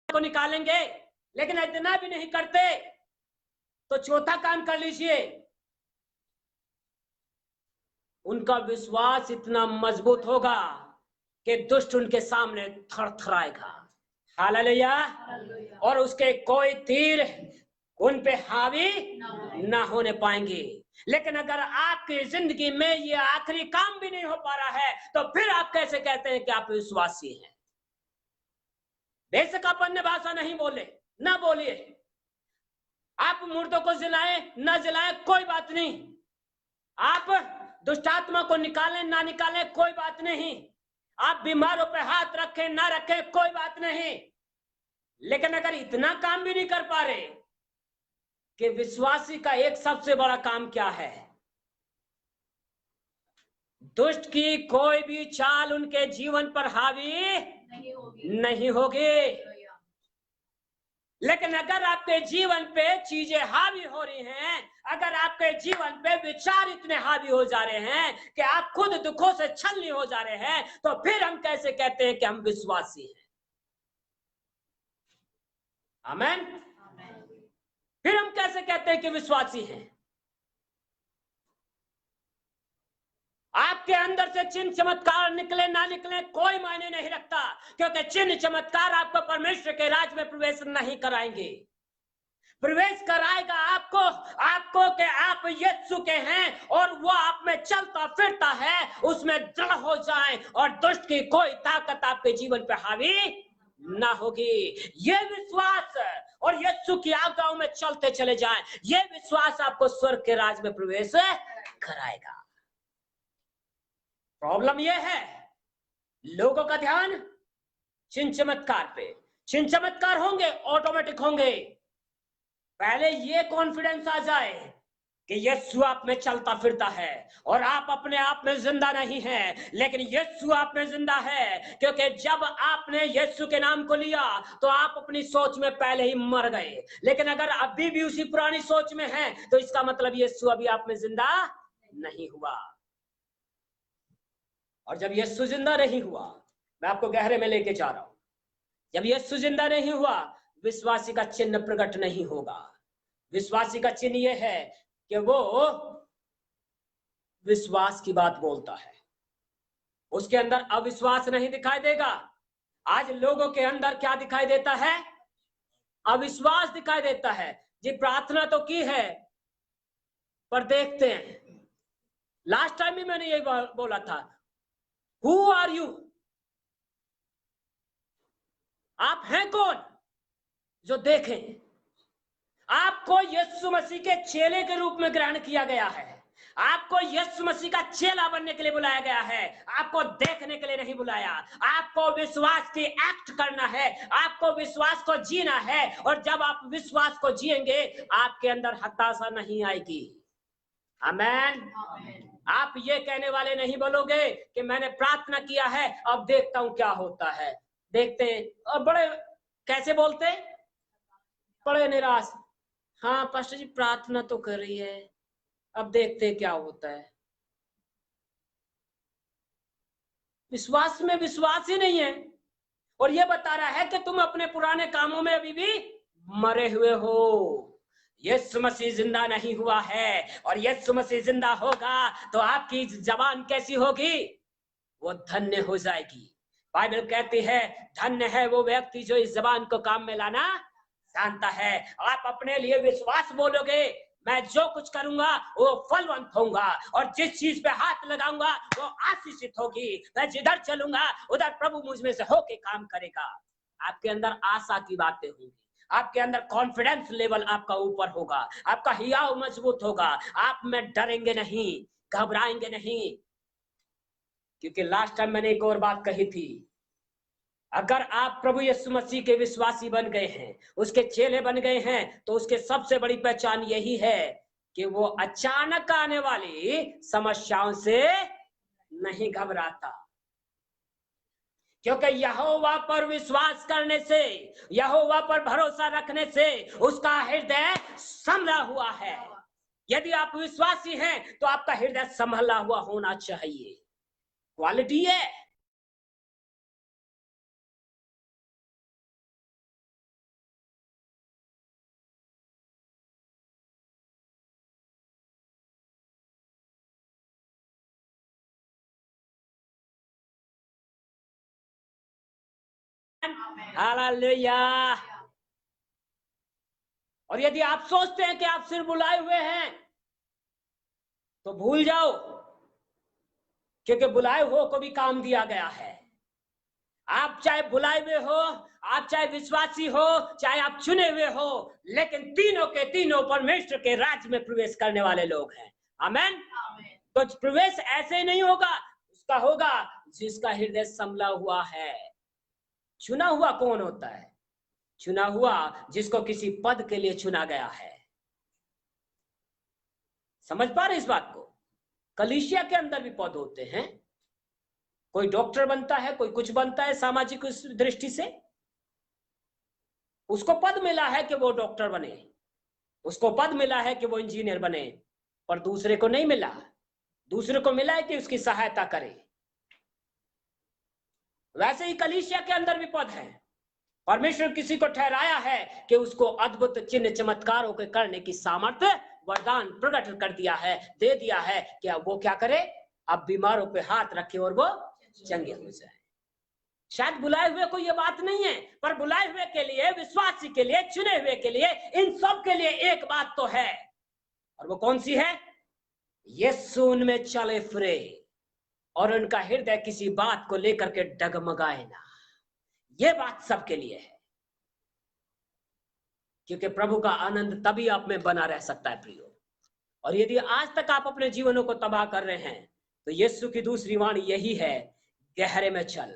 को निकालेंगे, लेकिन इतना भी नहीं करते तो चौथा काम कर लीजिए। उनका विश्वास इतना मजबूत होगा कि दुष्ट उनके सामने थरथराएगा। हालेलुया। और उसके कोई तीर उन पे हावी ना होने पाएंगे। लेकिन अगर आपकी जिंदगी में ये आखिरी काम भी नहीं हो पा रहा है, तो फिर आप कैसे कहते हैं कि आप विश्वासी हैं। बेशक आप अन्य भाषा नहीं बोले, ना बोलिए, आप मुर्दों को जलाएं ना जलाएं कोई बात नहीं, आप दुष्टात्मा को निकालें ना निकालें कोई बात नहीं, आप बीमारों पे हाथ रखें ना रखें कोई बात नहीं। लेकिन अगर इतना काम भी नहीं कर पा रहे कि विश्वासी का एक सबसे बड़ा काम क्या है, दुष्ट की कोई भी चाल उनके जीवन पर हावी नहीं होगी। लेकिन अगर आपके जीवन पे चीजें हावी हो रही हैं, अगर आपके जीवन पे विचार इतने हावी हो जा रहे हैं कि आप खुद दुखों से छलनी हो जा रहे हैं, तो फिर हम कैसे कहते हैं कि हम विश्वासी हैं। आमीन। फिर हम कैसे कहते हैं कि विश्वासी हैं। आपके अंदर से चिन्ह चमत्कार निकले ना निकले कोई मायने नहीं रखता, क्योंकि चिन्ह चमत्कार आपको परमेश्वर के राज में प्रवेश नहीं कराएंगे। प्रवेश कराएगा आपको कि आप यीशु के हैं और वो आप में चलता फिरता है, उसमें दृढ़ हो जाएं और दुष्ट की कोई ताकत आपके जीवन पे हावी ना होगी। ये विश्वास और यीशु की आज्ञाओं में चलते चले जाएं, ये विश्वास आपको स्वर्ग के राज में प्रवेश कराएगा। प्रॉब्लम यह है लोगों का ध्यान चिन्ह चमत्कार पे। चिन्ह चमत्कार होंगे, ऑटोमेटिक होंगे, पहले ये कॉन्फिडेंस आ जाए कि यीशु आप में चलता फिरता है और आप अपने आप में जिंदा नहीं हैं, लेकिन यीशु आप में जिंदा है। क्योंकि जब आपने यीशु के नाम को लिया तो आप अपनी सोच में पहले ही मर गए। लेकिन अगर अभी भी उसी पुरानी सोच में हैं, तो इसका मतलब यीशु अभी आप में जिंदा नहीं हुआ। और जब यीशु जिंदा नहीं हुआ, मैं आपको गहरे में लेके जा रहा हूं, जब यीशु जिंदा नहीं हुआ, विश्वासी का चिन्ह प्रकट नहीं होगा। विश्वासी का चिन्ह यह है कि वो विश्वास की बात बोलता है, उसके अंदर अविश्वास नहीं दिखाई देगा। आज लोगों के अंदर क्या दिखाई देता है? अविश्वास दिखाई देता है। जी प्रार्थना तो की है, पर देखते हैं। लास्ट टाइम भी मैंने यही बोला था, हु आर यू? आप हैं कौन जो देखें? आपको यीशु मसीह के चेले के रूप में ग्रहण किया गया है। आपको यीशु मसीह का चेला बनने के लिए बुलाया गया है, आपको देखने के लिए नहीं बुलाया। आपको विश्वास की एक्ट करना है, आपको विश्वास को जीना है। और जब आप विश्वास को जिएंगे, आपके अंदर हताशा नहीं आएगी। आमेन। आप ये कहने वाले नहीं बोलोगे कि मैंने प्रार्थना किया है, अब देखता हूं क्या होता है। देखते हैं और बड़े कैसे बोलते, बड़े निराश। हाँ पास्टर जी प्रार्थना तो कर रही है, अब देखते क्या होता है। विश्वास में विश्वास ही नहीं है, और ये बता रहा है कि तुम अपने पुराने कामों में अभी भी मरे हुए हो। यीशु मसीह जिंदा नहीं हुआ है, और यीशु मसीह जिंदा होगा तो आपकी जबान कैसी होगी? वो धन्य हो जाएगी। बाइबल कहती है धन्य है वो व्यक्ति जो इस जबान को काम में लाना जानता है। आप अपने लिए विश्वास बोलोगे, मैं जो कुछ करूंगा वो फलवंत होऊंगा, और जिस चीज पे हाथ लगाऊंगा वो आशीषित होगी। मैं जिधर चलूंगा उधर प्रभु मुझ में से होके काम करेगा। आपके अंदर आशा की बातें होंगी, आपके अंदर कॉन्फिडेंस लेवल आपका ऊपर होगा, आपका हियाव मजबूत होगा। आप में डरेंगे नहीं, घबराएंगे नहीं। क्योंकि लास्ट टाइम मैंने एक और बात कही थी, अगर आप प्रभु यीशु मसीह के विश्वासी बन गए हैं, उसके चेले बन गए हैं, तो उसके सबसे बड़ी पहचान यही है कि वो अचानक आने वाली समस्याओं से नहीं घबराता। क्योंकि यहोवा पर विश्वास करने से, यहोवा पर भरोसा रखने से उसका हृदय संभला हुआ है। यदि आप विश्वासी हैं तो आपका हृदय संभला हुआ होना चाहिए। क्वालिटी है। हालेलुया। और यदि आप सोचते हैं कि आप सिर्फ बुलाए हुए हैं तो भूल जाओ, क्योंकि बुलाए हुए को भी काम दिया गया है। आप चाहे बुलाए हुए हो, आप चाहे विश्वासी हो, चाहे आप चुने हुए हो, लेकिन तीनों के तीनों परमेश्वर के राज्य में प्रवेश करने वाले लोग हैं। आमेन। तो प्रवेश ऐसे ही नहीं होगा, उसका होगा जिसका हृदय संभला हुआ है। चुना हुआ कौन होता है? चुना हुआ जिसको किसी पद के लिए चुना गया है। समझ पा रहे इस बात को? कलीसिया के अंदर भी पद होते हैं। कोई डॉक्टर बनता है, कोई कुछ बनता है सामाजिक दृष्टि से, उसको पद मिला है कि वो डॉक्टर बने, उसको पद मिला है कि वो इंजीनियर बने, पर दूसरे को नहीं मिला। दूसरे को मिला है कि उसकी सहायता करे। वैसे ही कलीसिया के अंदर भी पद है। परमेश्वर किसी को ठहराया है कि उसको अद्भुत चिन्ह चमत्कारों के करने की सामर्थ्य, वरदान प्रकट कर दिया है, दे दिया है। क्या वो क्या करे? अब बीमारों पे हाथ रखे और वो चंगे हो जाए। शायद बुलाए हुए को ये बात नहीं है, पर बुलाए हुए के लिए, विश्वासी के लिए, चुने हुए के लिए, इन सब के लिए एक बात तो है, और वो कौन सी है? यीशु उनमें चले फिरे और उनका हृदय किसी बात को लेकर के डगमगाए ना। ये बात सबके लिए है, क्योंकि प्रभु का आनंद तभी आप में बना रह सकता है प्रियो। और यदि आज तक आप अपने जीवनों को तबाह कर रहे हैं, तो यीशु की दूसरी वाणी यही है, गहरे में चल।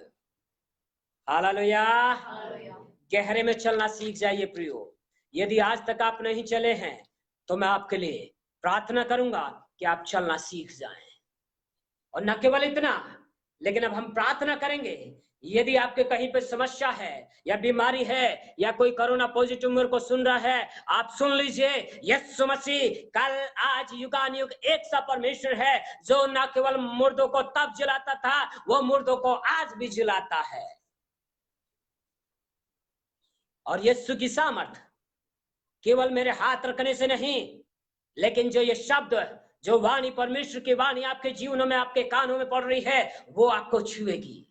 हालेलुया। गहरे में चलना सीख जाइए प्रियो। यदि आज तक आप नहीं चले हैं तो मैं आपके लिए प्रार्थना करूंगा कि आप चलना सीख जाएं। और न केवल इतना, लेकिन अब हम प्रार्थना करेंगे, यदि आपके कहीं पे समस्या है या बीमारी है, या कोई कोरोना पॉजिटिव मेरे को सुन रहा है, आप सुन लीजिए। यीशु मसीह कल आज युगानुयुग एक सा परमेश्वर है, जो न केवल मुर्दों को तब जिलाता था, वो मुर्दों को आज भी जिलाता है। और यीशु की सामर्थ केवल मेरे हाथ रखने से नहीं, लेकिन जो ये शब्द, जो वाणी, परमेश्वर की वाणी आपके जीवनों में, आपके कानों में पड़ रही है, वो आपको छुएगी।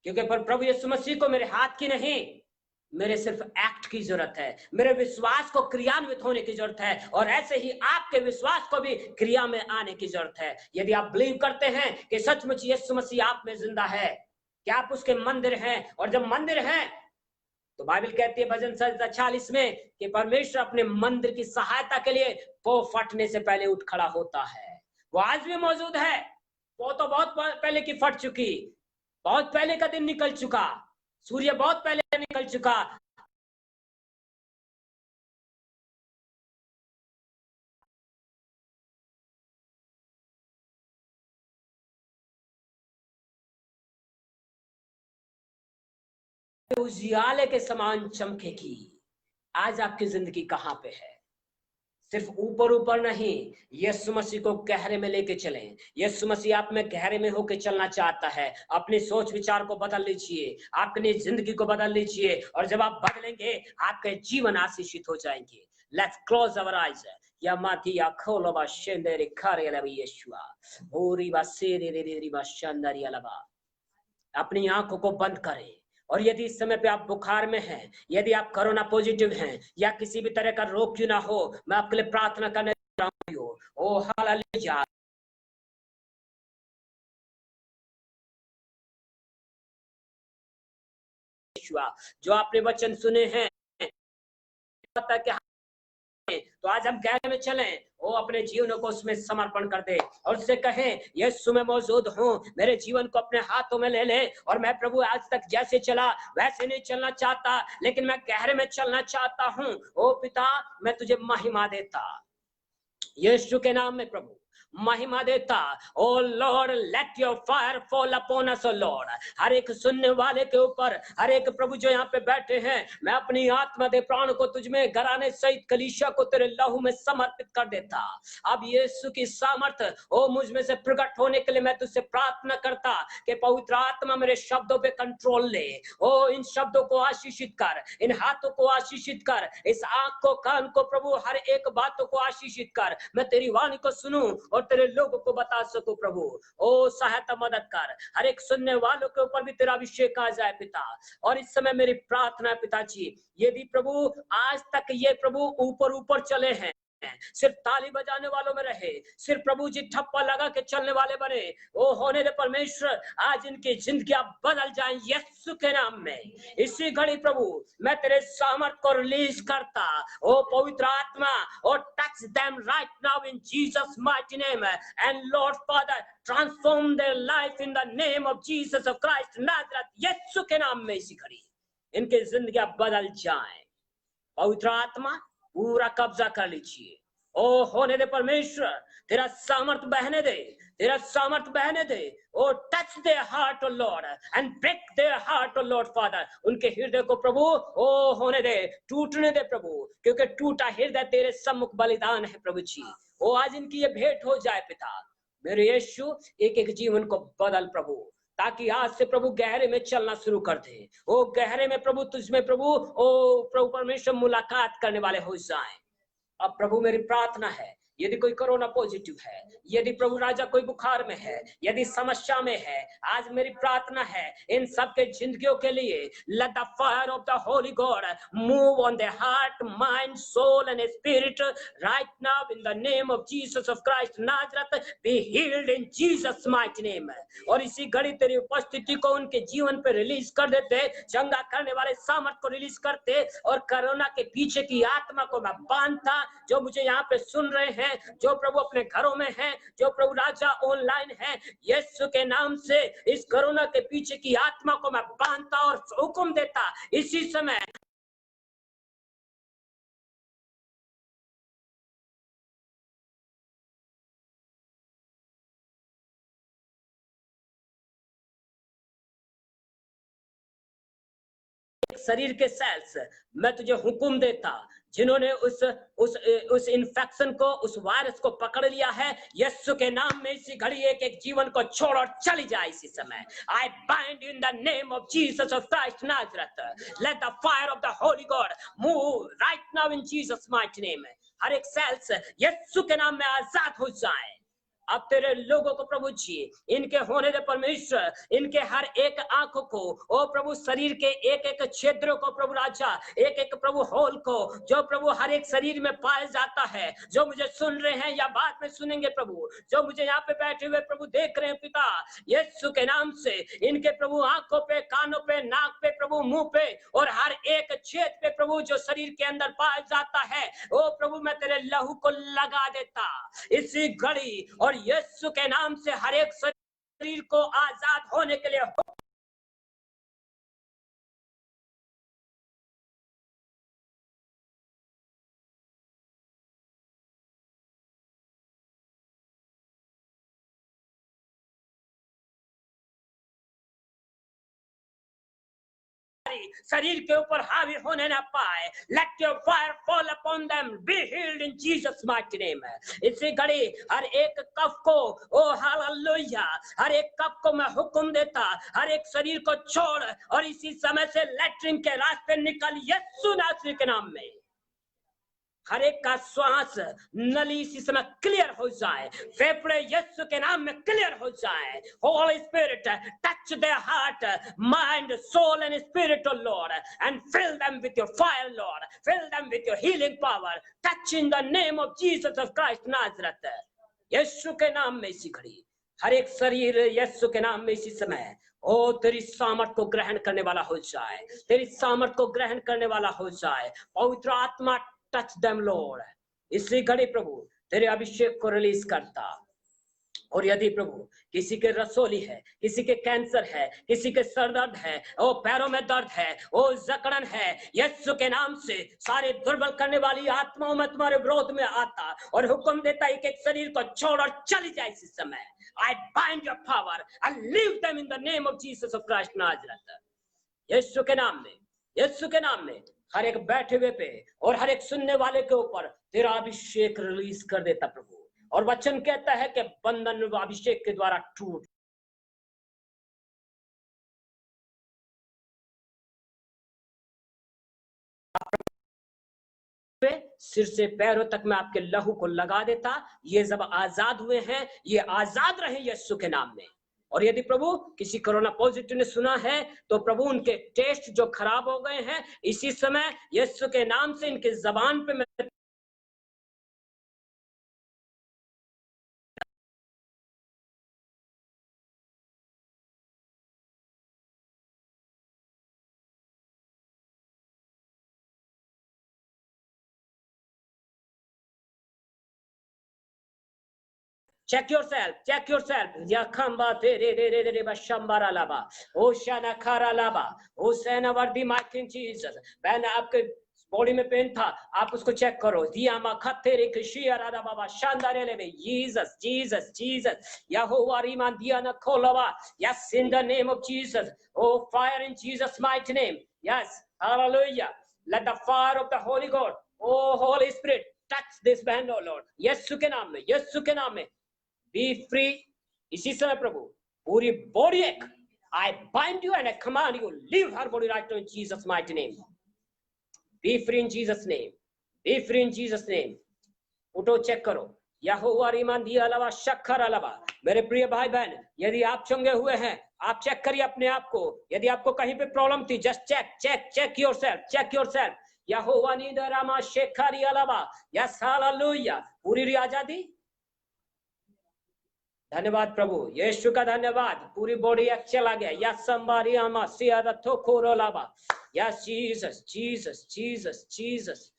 क्योंकि पर प्रभु यीशु मसीह को मेरे हाथ की नहीं, मेरे सिर्फ एक्ट की जरूरत है, मेरे विश्वास को क्रियान्वित होने की जरूरत है। और ऐसे ही आपके विश्वास को भी क्रिया में आने की जरूरत है। यदि आप बिलीव करते हैं कि सचमुच यीशु मसीह आप में जिंदा है, कि आप उसके मंदिर हैं, और जब मंदिर हैं तो बाइबल कहती है भजन संहिता 40 में कि परमेश्वर अपने मंदिर की सहायता के लिए पौ फटने से पहले उठ खड़ा होता है। वो आज भी मौजूद है। वो तो बहुत पहले की फट चुकी, बहुत पहले का दिन निकल चुका, सूर्य बहुत पहले निकल चुका। उजियाले के समान चमकेगी। आज आपकी जिंदगी कहां पे है? सिर्फ ऊपर ऊपर नहीं, यीशु मसीह को गहरे में लेके चलें। यीशु मसीह आप में गहरे में होके चलना चाहता है। अपनी सोच विचार को बदल लीजिए, अपनी जिंदगी को बदल लीजिए, और जब आप बदलेंगे आपके जीवन आशीषित हो जाएंगे। Let's close our eyes. Yamatia Kolova Shendere Karela Yeshua. Uriba Siri Shandari Alaba. अपनी आंखों को बंद करें। और यदि इस समय पे आप बुखार में हैं, यदि आप कोरोना पॉजिटिव हैं, या किसी भी तरह का रोग क्यों ना हो, मैं आपके लिए प्रार्थना करने जा रहा हूं। ओ हालेलुया। जो आपने वचन सुने हैं, तो आज हम गहरे में चलें, वो अपने जीवन को उसमें समर्पण कर दे और उससे कहें, यीशु मैं मौजूद हूँ, मेरे जीवन को अपने हाथों में ले ले। और मैं प्रभु आज तक जैसे चला वैसे नहीं चलना चाहता, लेकिन मैं गहरे में चलना चाहता हूँ। ओ पिता, मैं तुझे महिमा देता, यीशु के नाम में प्रभु महिमा देता। O Lord, let your fire fall upon us, O Lord. हर एक सुनने वाले के ऊपर, हर एक प्रभु जो यहाँ पे बैठे हैं, मैं अपनी आत्मा दे प्राण को तुझ में घराने सहित कलीसिया को तेरे लहू में समर्पित कर देता। अब यीशु की सामर्थ ओ मुझ में से प्रकट होने के लिए मैं तुझसे प्रार्थना करता कि पवित्र आत्मा मेरे शब्दों पे कंट्रोल ले। ओ इन शब्दों को आशीषित कर, इन हाथों को आशीषित कर, इस आंख को, कान को प्रभु, हर एक बातों को आशीषित कर। मैं तेरी वाणी को सुनूं और तेरे लोगों को बता सकूं प्रभु। ओ सहायता मदद कर, हर एक सुनने वालों के ऊपर भी तेरा अभिषेक आ जाए पिता। और इस समय मेरी प्रार्थना है पिताजी, यदि प्रभु आज तक ये प्रभु ऊपर ऊपर चले हैं, सिर्फ ताली बजाने वालों में रहे, सिर्फ प्रभु जी ठप्पा लगा के चलने वाले बने, ओ होने दे परमेश्वर, आज इनकी जिंदगी बदल जाए यीशु के नाम में। इसी घड़ी प्रभु मैं तेरे सामर्थ को रिलीज करता, ओ पवित्र आत्मा, O touch them right now in Jesus mighty name. And Lord Father, transform their life in the name of Jesus of Christ Nazareth, यीशु के नाम में इसी घड़ी इनकी जिंदगी बदल जाए। पवित्र आत्मा पूरा कब्जा कर लीजिए। ओ होने दे परमेश्वर, तेरा सामर्थ बहने दे, तेरा सामर्थ बहने दे। O touch their heart O Lord and break their heart O Lord Father. उनके हृदय को प्रभु ओ होने दे, टूटने दे प्रभु, क्योंकि टूटा हृदय तेरे सम्मुख बलिदान है प्रभु जी। ओ आज इनकी ये भेंट हो जाए पिता। मेरे यीशु, एक एक जीवन को बदल प्रभु, ताकि आज से प्रभु गहरे में चलना शुरू कर दे। ओ गहरे में प्रभु तुझ में प्रभु, ओ प्रभु परमेश्वर मुलाकात करने वाले हो जाएं। अब प्रभु मेरी प्रार्थना है, यदि कोई कोरोना पॉजिटिव है, यदि प्रभु राजा कोई बुखार में है, यदि समस्या में है, आज मेरी प्रार्थना है इन सबके जिंदगियों के लिए, let the fire of the holy God move on the heart, mind, soul and spirit right now in the name of Jesus of Christ Nazareth, be healed in Jesus mighty name. और इसी घड़ी तेरी उपस्थिति को उनके जीवन पे release कर देते, चंगा करने वाले सामर्थ को रिलीज करते, और कोरोना के पीछे की आत्मा को मैं बांधता। जो मुझे यहाँ पे सुन रहे हैं, जो प्रभु अपने घरों में हैं, जो प्रभु राजा ऑनलाइन है, यीशु के नाम से इस कोरोना के पीछे की आत्मा को मैं बांधता और हुक्म देता इसी समय शरीर के सेल्स, मैं तुझे हुक्म देता, जिन्होंने उस इन्फेक्शन को, उस वायरस को पकड़ लिया है, यीशु के नाम में इसी घड़ी एक एक जीवन को छोड़ और चली जाए इसी समय। I bind in the name of Jesus of Christ Nazareth, let the fire of the holy God move right now in Jesus mighty name. हर एक सेल्स यीशु के नाम में आजाद हो जाए। अब तेरे लोगों को प्रभु जी, इनके होने दे परमेश्वर, इनके हर एक आंखों को, ओ प्रभु शरीर के एक एक क्षेत्रों को प्रभु राजा, एक एक प्रभु होल को, जो प्रभु हर एक शरीर में पाया जाता है, जो मुझे सुन रहे हैं या बाद में सुनेंगे प्रभु, जो मुझे यहाँ पे बैठे हुए प्रभु देख रहे हैं पिता, यीशु के नाम से इनके प्रभु आंखों पे, कानों पे, नाक पे प्रभु, मुंह पे और हर एक क्षेत्र पे प्रभु जो शरीर के अंदर पाया जाता है, ओ प्रभु मैं तेरे लहू को लगा देता इसी घड़ी, और यीशु के नाम से हर एक शरीर को आजाद होने के लिए शरीर के ऊपर हावी होने ना पाए। Late your fire fall upon them, B healed in Jesus mighty name. इसी घड़ी हर एक कफ को, ओ हालेलुया, हर एक कफ को मैं हुक्म देता, हर एक शरीर को छोड़ और इसी समय से लैट्रिन के रास्ते निकल यीशु नासरी के नाम में। हर एक का श्वास नली इसी समय क्लियर हो जाए, फेफड़े यीशु के नाम में क्लियर हो जाए। Holy Spirit touch their heart, mind, soul and spirit, O Lord, and fill them with your fire Lord, fill them with your healing power, touch in the name of Jesus of Christ Nazareth. यीशु के नाम में इसी घड़ी हर एक शरीर यीशु के नाम में इसी समय ओ तेरी सामर्थ को ग्रहण करने वाला हो जाए, तेरी सामर्थ को ग्रहण करने वाला हो जाए। पवित्र आत्मा टच देम लॉर्ड। इसी घड़ी प्रभु तेरे अभिषेक को रिलीज करता। और यदि प्रभु किसी के रसोली है, किसी के कैंसर है, किसी के सर दर्द है, ओ पैरों में दर्द है, ओ जकड़न है, यीशु के नाम से सारे दुर्बल करने वाली आत्माओं में तुम्हारे विरोध में आता और हुक्म देता एक एक शरीर को छोड़ और चली जाए इस समय। I bind your power, I leave them in the name of Jesus of Christ Nazareth. यीशु के नाम में, यीशु के नाम में हर एक बैठे हुए पे और हर एक सुनने वाले के ऊपर तेरा अभिषेक रिलीज कर देता प्रभु। और वचन कहता है कि बंधन अभिषेक के द्वारा टूट, सिर से पैरों तक मैं आपके लहू को लगा देता। ये जब आजाद हुए हैं, ये आजाद रहे यीशु के नाम में। और यदि प्रभु किसी कोरोना पॉजिटिव ने सुना है तो प्रभु उनके टेस्ट जो खराब हो गए हैं, इसी समय यीशु के नाम से इनके जबान पे मैं check yourself. Yakamba te re re re re ba shambara laba. Oshana kara laba. Osana vardi mighty Jesus. मैंने आपके बॉडी में पेन था, आप उसको चेक करो। दिया मा खत्ते रे कृषिया राधा बाबा शानदार ले जीसस जीसस जीसस यहोवा रीमान दिया ना खोलवा। Yes, in the name of Jesus. Oh, fire in Jesus' mighty name. Yes, hallelujah. Let the fire of the Holy God, oh Holy Spirit, touch this band, oh Lord. यीशु के नाम में, यीशु के नाम में B free. इसी समय प्रभु पूरी body एक, I bind you and I command you, leave her body right now in Jesus mighty name. Be free in Jesus name, be free in Jesus name. उठो, चेक करो। यहोवा रीमान दिया अलावा शक्कर अलावा। मेरे प्रिय भाई बहन, यदि आप चंगे हुए हैं, आप चेक करिए अपने आप को। यदि आपको कहीं पे प्रॉब्लम थी, just check yourself, check yourself. यहोवा नीदरामा शेखरी अलावा। Yes hallelujah. पूरी आजादी। धन्यवाद प्रभु यीशु का, धन्यवाद। पूरी बॉडी एक चला गया। यस संबारी आमा सियादा तो कोरोलाबा। Yes Jesus Jesus Jesus Jesus.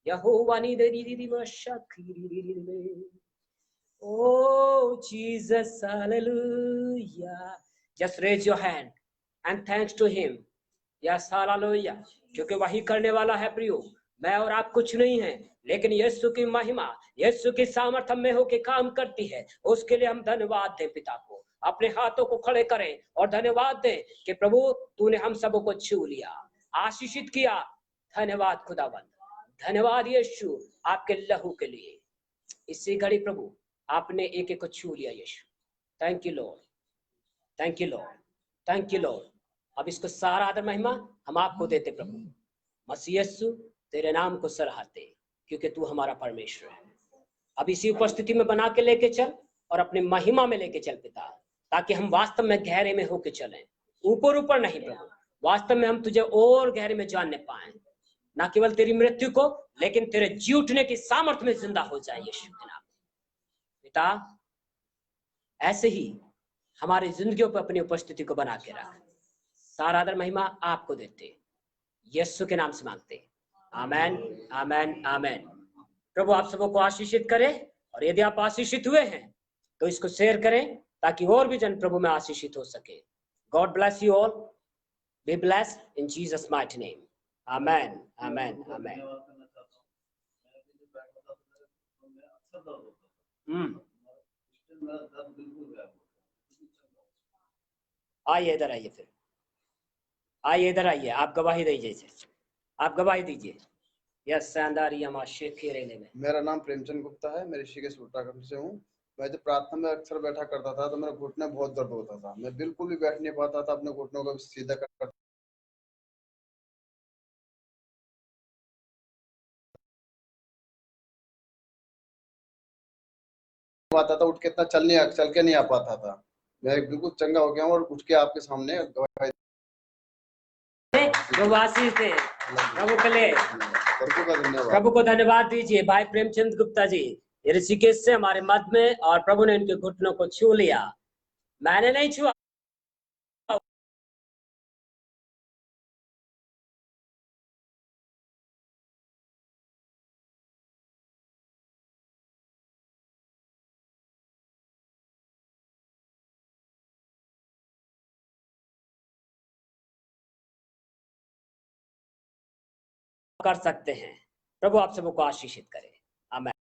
यहोवा नी दे दी दी मशखरी। Oh Jesus, hallelujah. Just raise your hand and thanks to him. Yes, hallelujah. क्योंकि वही करने वाला है प्रियो। मैं और आप कुछ नहीं है, लेकिन यीशु की महिमा, यीशु की सामर्थ में होके काम करती है। उसके लिए हम धन्यवाद दें पिता को। अपने हाथों को खड़े करें और धन्यवाद दें कि प्रभु तूने हम सबों को छू लिया, आशीषित किया। धन्यवाद खुदावंद, धन्यवाद यीशु आपके लहू के लिए। इसी घड़ी प्रभु आपने एक एक को छू लिया यीशु। Thank you Lord, thank you Lord, thank you Lord. अब इसको सारा आदर महिमा हम आपको देते प्रभु। मसीह यीशु तेरे नाम को सराहते, क्योंकि तू हमारा परमेश्वर है। अब इसी उपस्थिति में बना के लेके चल और अपनी महिमा में लेके चल पिता, ताकि हम वास्तव में गहरे में होके चलें, ऊपर ऊपर नहीं प्रभु, वास्तव में हम तुझे और गहरे में जानने पाए, ना केवल तेरी मृत्यु को लेकिन तेरे जी उठने की सामर्थ्य में जिंदा हो जाए यीशु के नाम में। पिता, ऐसे ही हमारी जिंदगियों पर अपनी उपस्थिति को बना के रख। सारा आदर महिमा आपको देते, यीशु के नाम से मांगते, आमेन आमेन आमेन। प्रभु आप सबको आशीषित करे, और यदि आप आशीषित हुए हैं तो इसको शेयर करें ताकि और भी जन प्रभु में आशीषित हो सके। God bless you all, be blessed in Jesus mighty name, amen amen amen. आइए इधर आइए, फिर आइए इधर आइए, आप गवाही दीजिए, आप गवाही दीजिए। यस में। मेरा नाम प्रेमचंद गुप्ता है, मैं ऋषिकेश उत्तराखंड से हूँ। मैं जब प्रार्थना में अक्सर बैठा करता था तो मेरा घुटने बहुत दर्द होता था, मैं बिल्कुल भी बैठ नहीं पाता था, अपने घुटनों को सीधा कर पाता था, उठ के इतना चल के नहीं आ पाता था। मैं बिल्कुल चंगा हो गया हूँ और उठ के आपके सामने प्रभु को धन्यवाद दीजिए। भाई प्रेमचंद गुप्ता जी ऋषिकेश से हमारे मध्य में, और प्रभु ने इनके घुटनों को छू लिया, मैंने नहीं छुआ। कर सकते हैं। प्रभु आप सबको आशीषित करे।